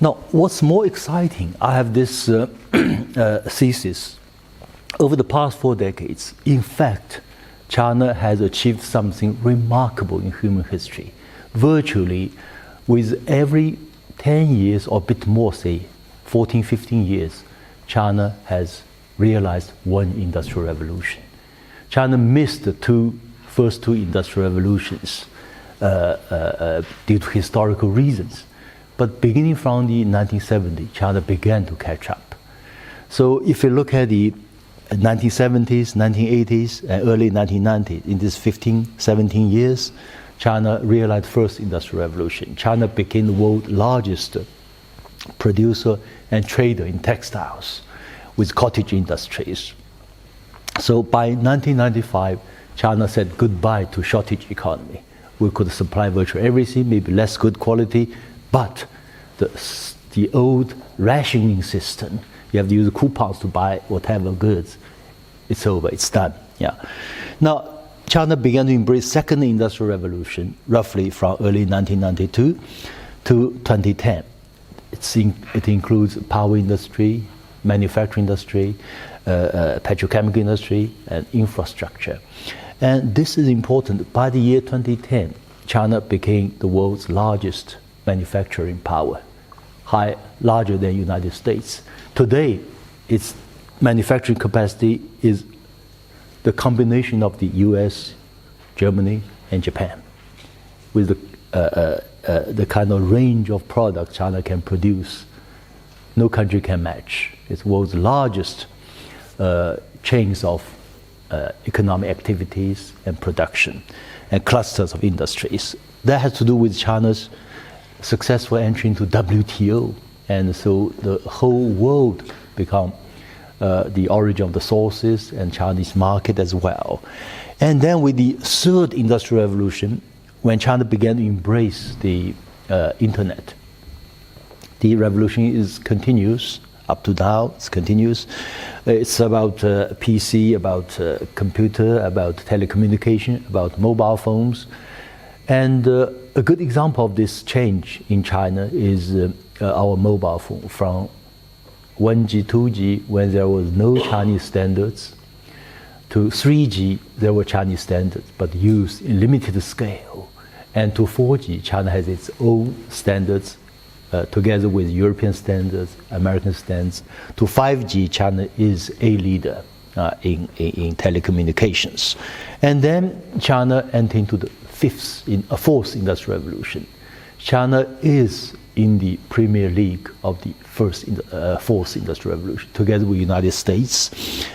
Now, what's more exciting, I have this thesis. Over the past 4 decades, in fact, China has achieved something remarkable in human history. Virtually, with every 10 years or a bit more, say 14, 15 years, China has realized one industrial revolution. China missed the first two industrial revolutions due to historical reasons. But beginning from the 1970s, China began to catch up. So if you look at the 1970s, 1980s, and early 1990s, in these 15, 17 years, China realized first industrial revolution. China became the world's largest producer and trader in textiles with cottage industries. So by 1995, China said goodbye to shortage economy. We could supply virtually everything, maybe less good quality, but the old rationing system, you have to use coupons to buy whatever goods, it's over, it's done. Yeah. Now, China began to embrace second industrial revolution, roughly from early 1992 to 2010. It includes power industry, manufacturing industry, petrochemical industry, and infrastructure. And this is important. By the year 2010, China became the world's largest manufacturing power, larger than United States. Today, its manufacturing capacity is the combination of the US, Germany, and Japan, with the kind of range of products China can produce. No country can match. It's the world's largest chains of economic activities and production and clusters of industries. That has to do with China's successful entry into WTO, and so the whole world become the origin of the sources and Chinese market as well. And then with the third industrial revolution, when China began to embrace the internet, the revolution continues up to now. It's continuous. It's about PC, about computer, about telecommunication, about mobile phones. And a good example of this change in China is our mobile phone. From 1G, 2G, when there was no Chinese standards, to 3G, there were Chinese standards, but used in limited scale. And to 4G, China has its own standards, together with European standards, American standards. To 5G, China is a leader in telecommunications. And then China entered into the fourth industrial revolution. China is in the Premier League of the fourth industrial revolution, together with the United States.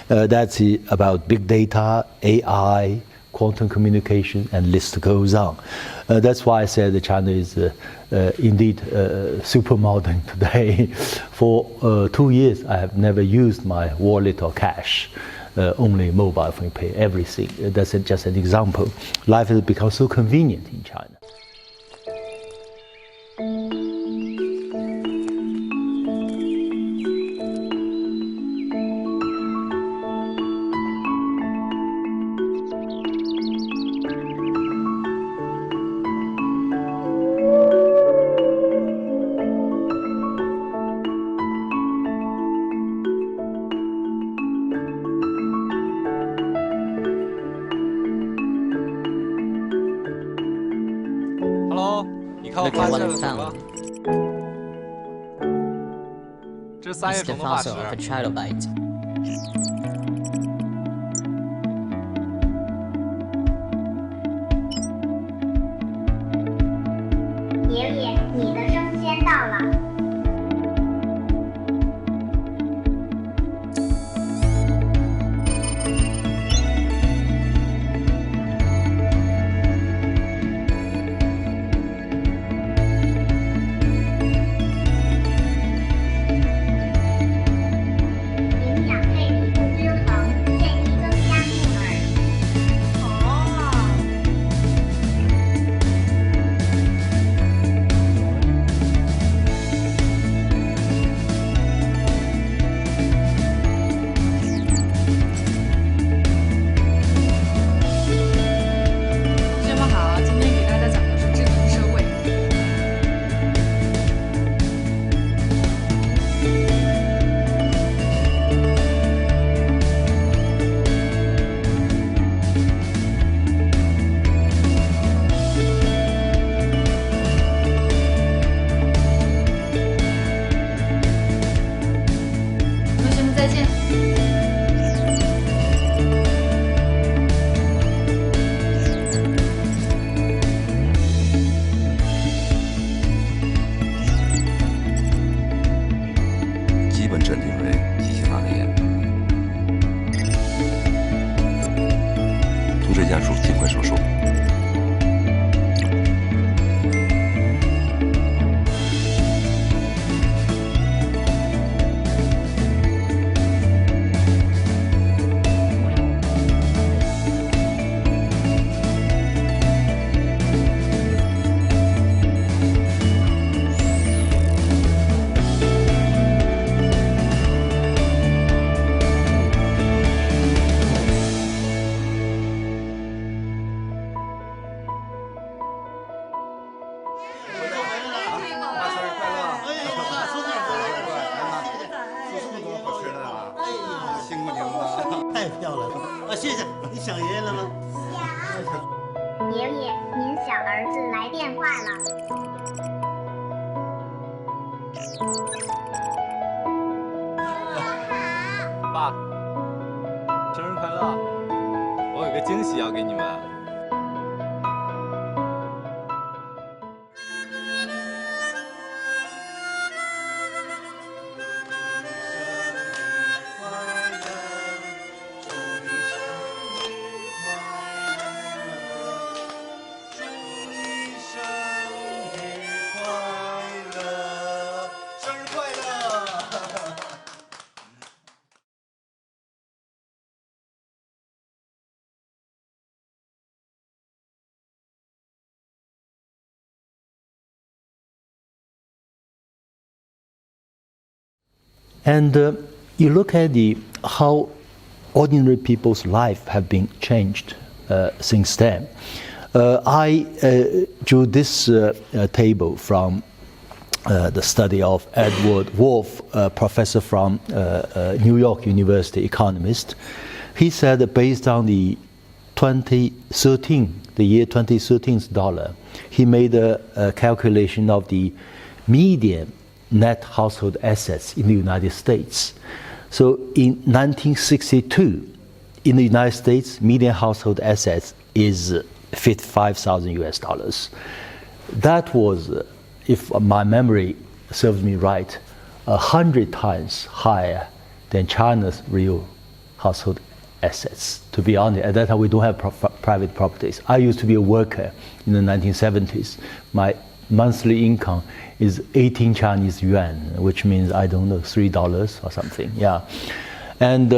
That's about big data, AI, quantum communication, and list goes on. That's why I said that China is indeed super modern today. For 2 years, I have never used my wallet or cash. Only mobile phone, pay everything. That's just an example. Life has become so convenient in China. Look at what I found. It's the fossil of a trilobite.爷爷，你的生鲜到了。谢谢，你想爷爷了吗？想。爷爷，您小儿子来电话了。爸，生日快乐！我有个惊喜要给你们。And you look at how ordinary people's life have been changed since then. I drew this table from the study of Edward Wolff, a professor from New York University, economist. He said that based on the year 2013's dollar, he made a calculation of the median net household assets in the United States. So in 1962, in the United States, median household assets is 55,000 US dollars. That was, if my memory serves me right, 100 times higher than China's real household assets. To be honest, at that time we don't have private properties. I used to be a worker in the 1970s. My monthly income is 18 Chinese yuan, which means, I don't know, $3 or something, yeah. And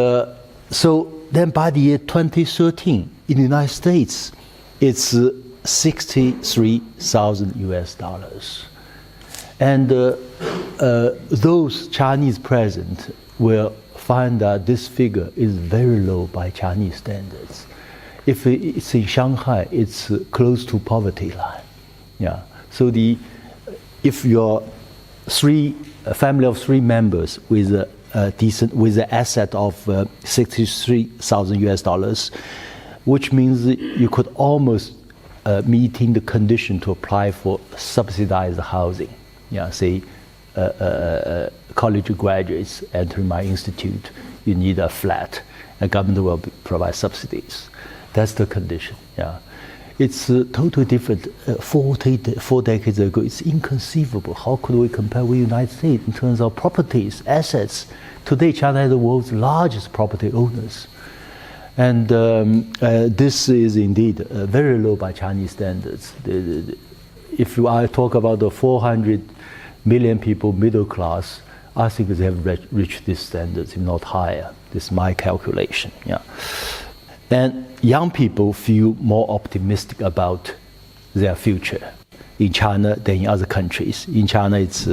so then by the year 2013, in the United States, it's 63,000 US dollars. And those Chinese present will find that this figure is very low by Chinese standards. If it's in Shanghai, it's close to poverty line, yeah. So if you're a family of three members with with an asset of 63,000 US dollars, which means you could almost meeting the condition to apply for subsidized housing. Yeah, say college graduates entering my institute, you need a flat, and government will provide subsidies. That's the condition. Yeah. It's totally different. 4 decades ago, it's inconceivable. How could we compare with the United States in terms of properties, assets? Today, China is the world's largest property owners. And this is indeed very low by Chinese standards. If I talk about the 400 million people, middle class, I think they have reached these standards, if not higher. This is my calculation. Yeah. And young people feel more optimistic about their future in China than in other countries. In China, it's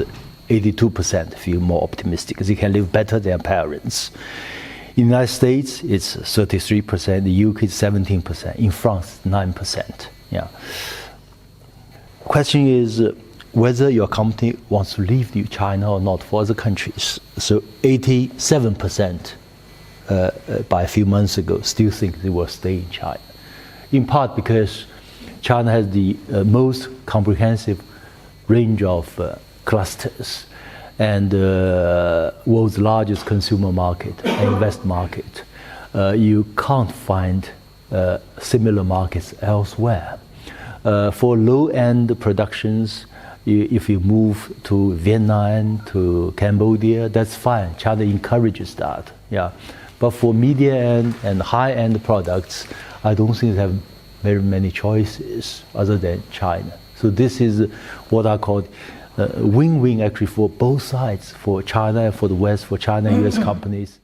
82% feel more optimistic. They can live better than parents. In the United States, it's 33%. In the UK, it's 17%. In France, 9%. Yeah. Question is whether your company wants to leave China or not for other countries. So 87%. By a few months ago, still think they will stay in China. In part because China has the most comprehensive range of clusters and world's largest consumer market and invest market. You can't find similar markets elsewhere. For low-end productions, if you move to Vietnam, to Cambodia, that's fine. China encourages that. Yeah. But for medium and high-end products, I don't think they have very many choices other than China. So this is what I call win-win actually for both sides, for China and for the West, for China and US companies.